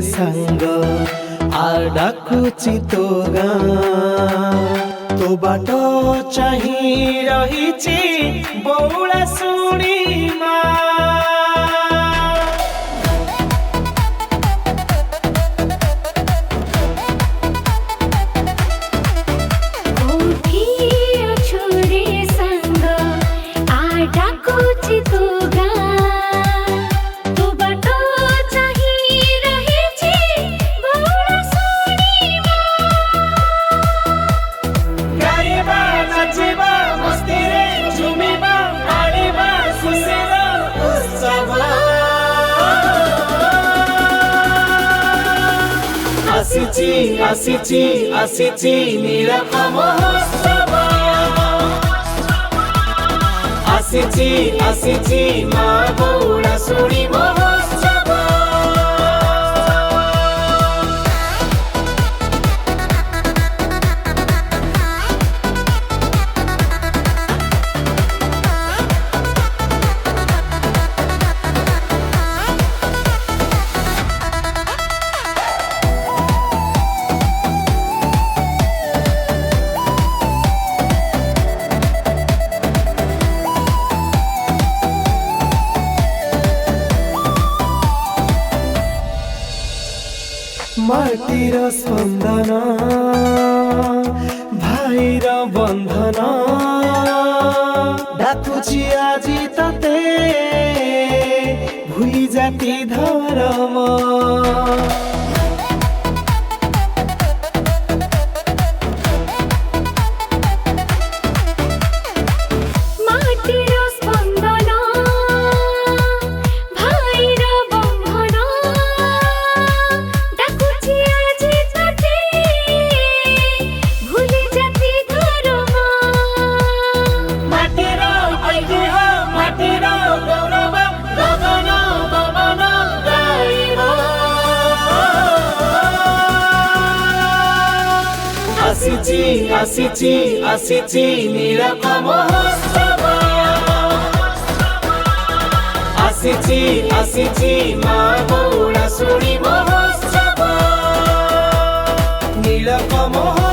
सांग आ डाकुची तो गाँ तो बाट चाही रहीची बौला सुनी माँ। आसिची नीलका महोत्सव आसिची माँ बौला सुनी महोत्सव। माटीर स्पंदन भाईर बंधन डाकुची आजी तते भूली जाती धर्म। आसिची नीलका महोत्सव आसिची माँ बौला सुनी महोत्सव नीलका महोत्सव।